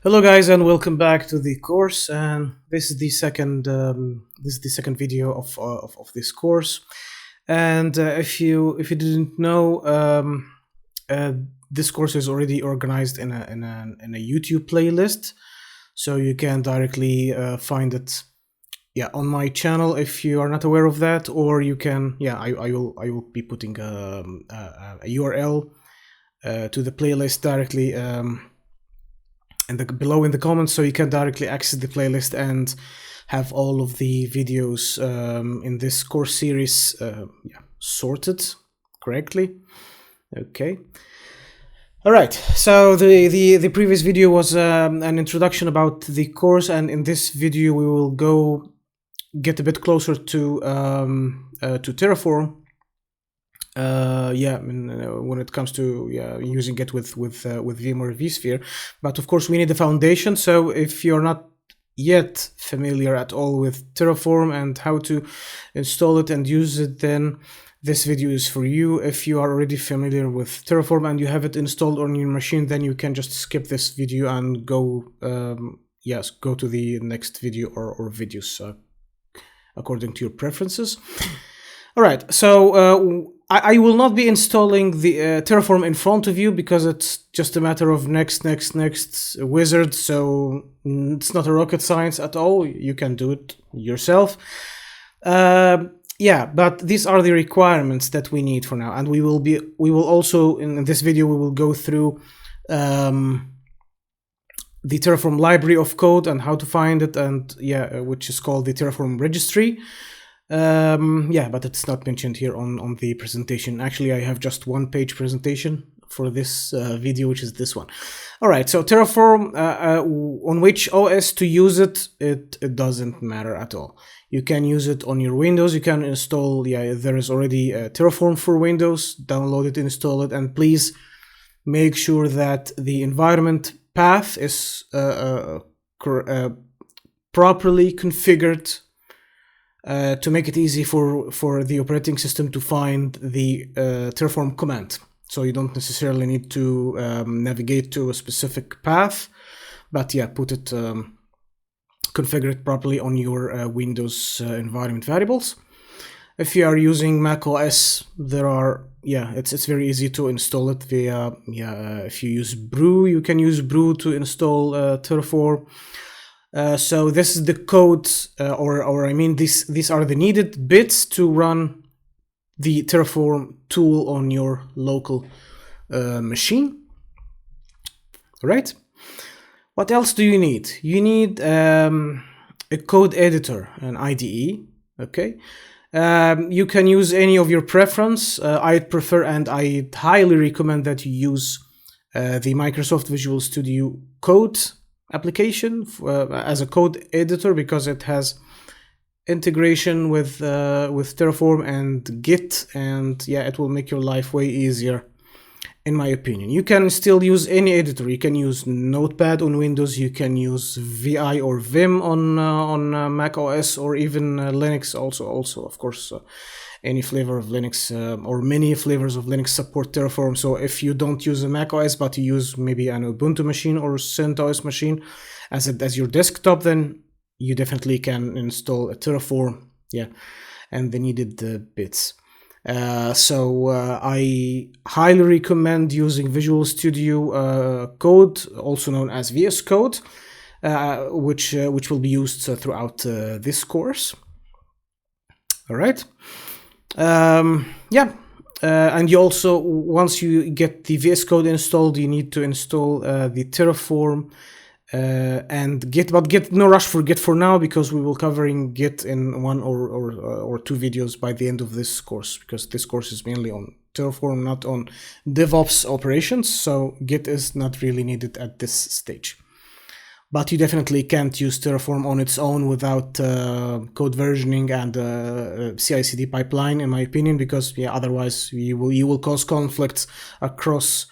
Hello guys and welcome back to the course, and this is the second video of this course. And if you didn't know, uh, this course is already organized in a YouTube playlist, so you can directly find it on my channel if you are not aware of that, or you can I will be putting a URL to the playlist directly below in the comments, so you can directly access the playlist and have all of the videos in this course series sorted correctly. Okay. All right. So the previous video was an introduction about the course, and in this video we will get a bit closer to Terraform. When it comes to using it with VMware vSphere, but of course we need a foundation. So if you're not yet familiar at all with Terraform and how to install it and use it, then this video is for you. If you are already familiar with Terraform and you have it installed on your machine, then you can just skip this video and go to the next video or videos according to your preferences. All right, so I will not be installing the Terraform in front of you because it's just a matter of next wizard, so it's not a rocket science at all. You can do it yourself. But these are the requirements that we need for now, and we will also in this video we will go through the Terraform library of code and how to find it, and which is called the Terraform Registry. But it's not mentioned here on the presentation. Actually, I have just one-page presentation for this video, which is this one. All right, so Terraform, on which OS to use it, it doesn't matter at all. You can use it on your Windows. You can install, there is already Terraform for Windows. Download it, install it, and please make sure that the environment path is properly configured to make it easy for the operating system to find the Terraform command. So you don't necessarily need to navigate to a specific path, but configure it properly on your Windows environment variables. If you are using Mac OS, it's very easy to install it via if you use Brew, you can use Brew to install Terraform. So this is the code, these are the needed bits to run the Terraform tool on your local machine. All right. What else do you need? You need a code editor, an IDE. Okay. You can use any of your preference. I'd prefer and I highly recommend that you use the Microsoft Visual Studio Code application as a code editor, because it has integration with Terraform and Git, and it will make your life way easier, in my opinion. You can still use any editor. You can use Notepad on Windows, you can use VI or Vim on Mac OS, or even Linux also of course. Any flavor of Linux or many flavors of Linux support Terraform. So if you don't use a Mac OS but you use maybe an Ubuntu machine or CentOS machine as your desktop, then you definitely can install a Terraform, and the needed bits. I highly recommend using Visual Studio Code, also known as VS Code, which will be used throughout this course. All right. And you also, once you get the VS Code installed, you need to install the Terraform and Git, but no rush for Git for now, because we will covering Git in one or two videos by the end of this course, because this course is mainly on Terraform, not on DevOps operations, so Git is not really needed at this stage. But you definitely can't use Terraform on its own without code versioning and CI/CD pipeline, in my opinion, because otherwise you will cause conflicts across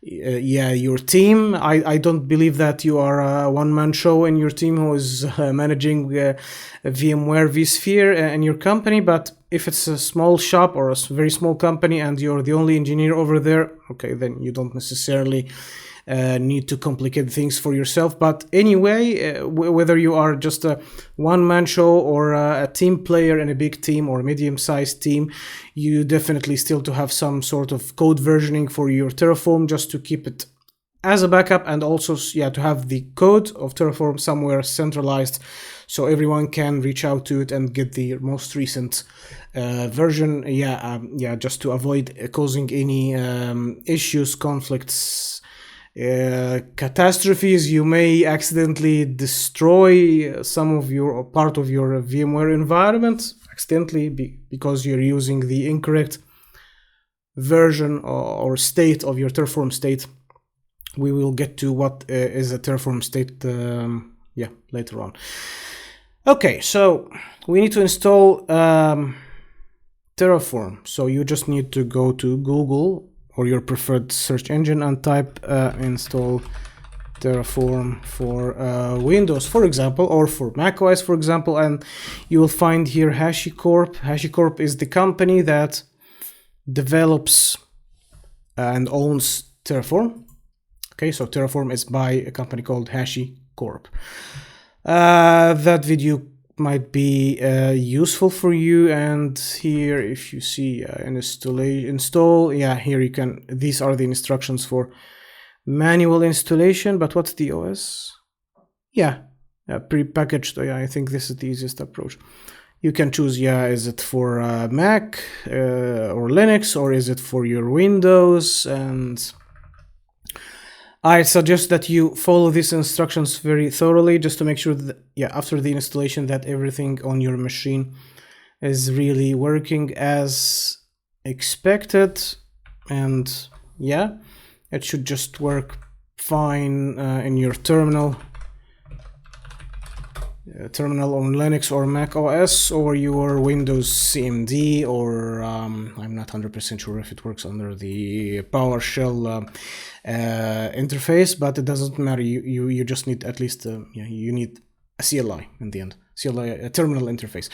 your team. I don't believe that you are a one-man show in your team who is managing VMware vSphere in your company, but if it's a small shop or a very small company and you're the only engineer over there, okay, then you don't necessarily need to complicate things for yourself. But anyway, whether you are just a one-man show or a team player in a big team or medium-sized team, you definitely still to have some sort of code versioning for your Terraform just to keep it as a backup, and also to have the code of Terraform somewhere centralized so everyone can reach out to it and get the most recent version. Just to avoid causing any issues, conflicts, catastrophes. You may accidentally destroy some of your or part of your VMware environment accidentally because you're using the incorrect version or state of your Terraform state. We will get to what is a Terraform state later on. Okay, so we need to install Terraform. So you just need to go to Google or your preferred search engine and type install Terraform for Windows, for example, or for macOS, for example, and you will find here HashiCorp. HashiCorp is the company that develops and owns Terraform. Okay, so Terraform is by a company called HashiCorp. That video might be useful for you, and here if you see install, here you can, these are the instructions for manual installation. But what's the OS? Pre-packaged. I think this is the easiest approach. You can choose, is it for Mac or Linux, or is it for your Windows? And I suggest that you follow these instructions very thoroughly, just to make sure that, after the installation, that everything on your machine is really working as expected. And it should just work fine in your terminal on Linux or Mac OS, or your Windows CMD, or I'm not 100% sure if it works under the PowerShell interface, but it doesn't matter. You just need at least you need a CLI in the end, a terminal interface.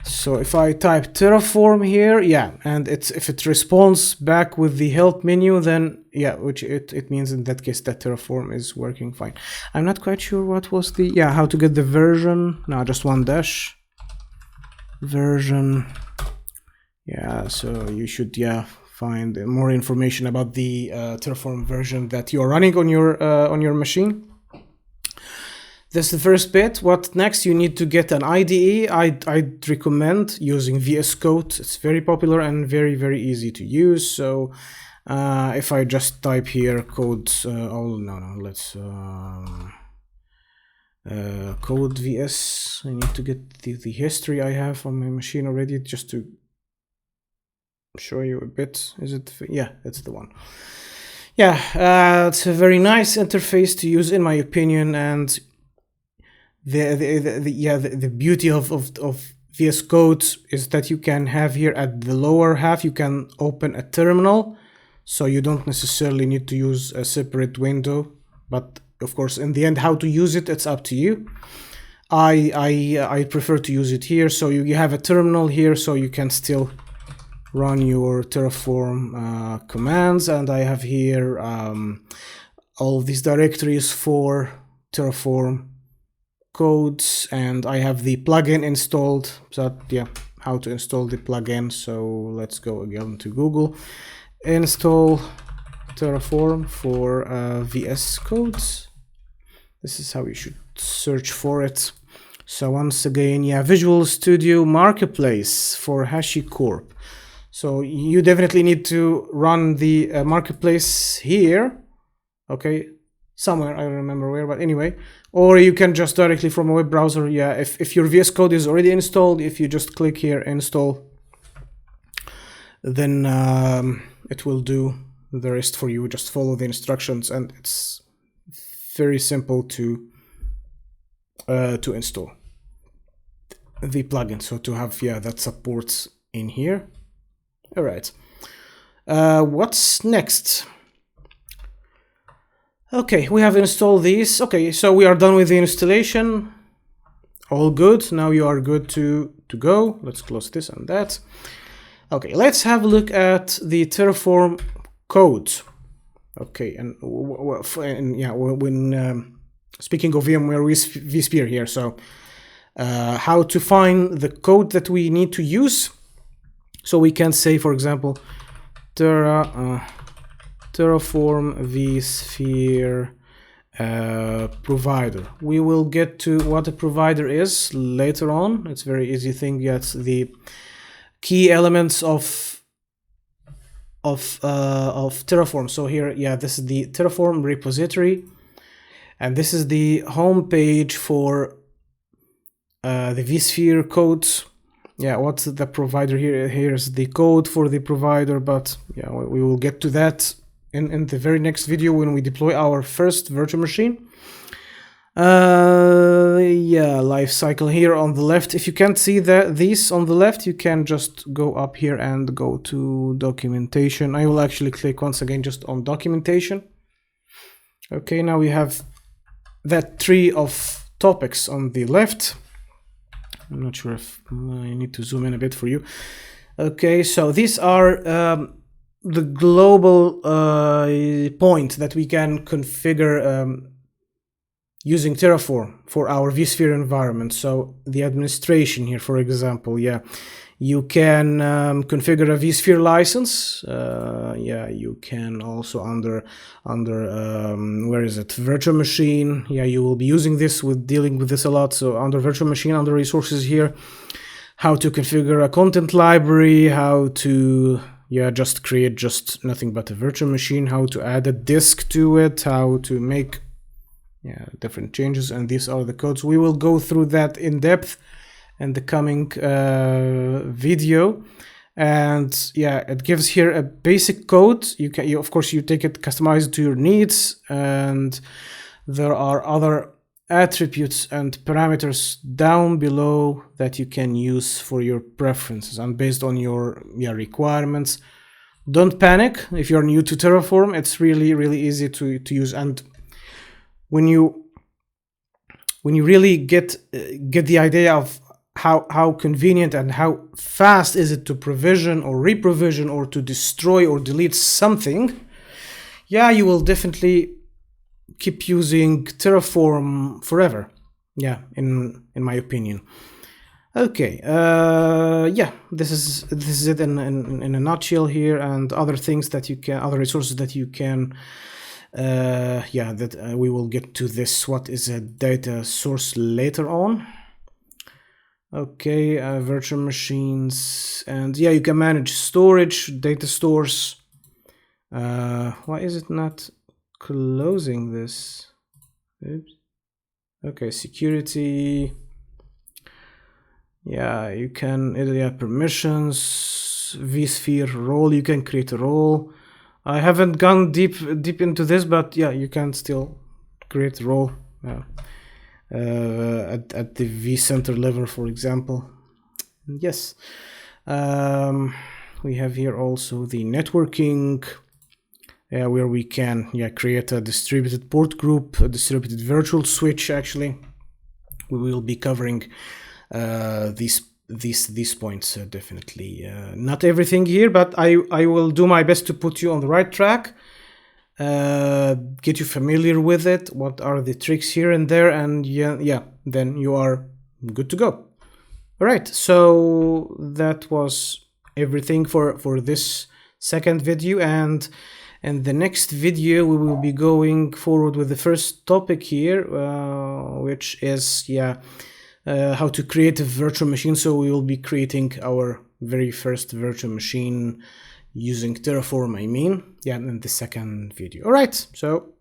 So if I type Terraform here, and if it responds back with the help menu, then which it means in that case that Terraform is working fine. I'm not quite sure what was the how to get the version. No, just one dash version. So you should find more information about the Terraform version that you are running on your machine. That's the first bit. What next? You need to get an IDE. I'd recommend using VS Code. It's very popular and very, very easy to use. So if I just type here code, let's code VS. I need to get the history I have on my machine already, just to show you a bit. Is it? It's the one. It's a very nice interface to use, in my opinion, and the beauty of VS Code is that you can have here at the lower half, you can open a terminal, so you don't necessarily need to use a separate window. But of course, in the end, how to use it, it's up to you. I prefer to use it here, so you have a terminal here, so you can still run your Terraform commands. And I have here all of these directories for Terraform codes, and I have the plugin installed. So how to install the plugin. So let's go again to Google, install Terraform for VS Codes. This is how you should search for it. So once again, Visual Studio Marketplace for HashiCorp. So you definitely need to run the marketplace here. Okay, somewhere, I don't remember where, but anyway. Or you can just directly from a web browser. If your VS Code is already installed, if you just click here, install, then it will do the rest for you. Just follow the instructions, and it's very simple to install the plugin. So to have that supports in here. All right. What's next? Okay, we have installed these. Okay, so we are done with the installation. All good. Now you are good to go. Let's close this and that. Okay, let's have a look at the Terraform code. Okay, and yeah, when speaking of VMware vSphere here, so how to find the code that we need to use. So we can say, for example, Terraform vSphere provider. We will get to what a provider is later on. It's a very easy thing. It's the key elements of Terraform. So here, yeah, this is the Terraform repository, and this is the home page for the vSphere codes. Yeah, what's the provider here? Here's the code for the provider, but yeah, we will get to that in the very next video when we deploy our first virtual machine. Yeah, life cycle here on the left. If you can't see these on the left, you can just go up here and go to documentation. I will actually click once again just on documentation. Okay, now we have that tree of topics on the left. I'm not sure if I need to zoom in a bit for you. Okay, so these are the global point that we can configure using Terraform for our vSphere environment. So the administration here, for example, yeah, you can configure a vSphere license. Yeah, you can also under where is it, virtual machine. Yeah, you will be using this with dealing with this a lot. So under virtual machine, under resources here, how to configure a content library, how to just create just nothing but a virtual machine, how to add a disk to it, how to make different changes, and these are the codes. We will go through that in depth in the coming video. And yeah, it gives here a basic code. You of course you take it, customize it to your needs, and there are other attributes and parameters down below that you can use for your preferences and based on your requirements. Don't panic if you're new to Terraform. It's really easy to use, and when you really get the idea of how convenient and how fast is it to provision or reprovision or to destroy or delete something, yeah, you will definitely keep using Terraform forever. Yeah, in my opinion. Okay, yeah, this is it in a nutshell here, and other things that you can, other resources that you can we will get to this, what is a data source, later on. Okay, virtual machines, and yeah, you can manage storage, data stores. Why is it not closing this? Oops. Okay, security. Yeah, you can, permissions, vSphere role, you can create a role. I haven't gone deep into this, but yeah, you can still create a role at the vCenter level, for example. Yes. We have here also the networking, where we can create a distributed port group, a distributed virtual switch. Actually, we will be covering these points definitely. Not everything here, but I will do my best to put you on the right track, get you familiar with it, what are the tricks here and there, and then you are good to go. All right, so that was everything for this second video, and in the next video we will be going forward with the first topic here, which is how to create a virtual machine. So we will be creating our very first virtual machine using Terraform, in the second video. All right, so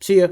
see ya.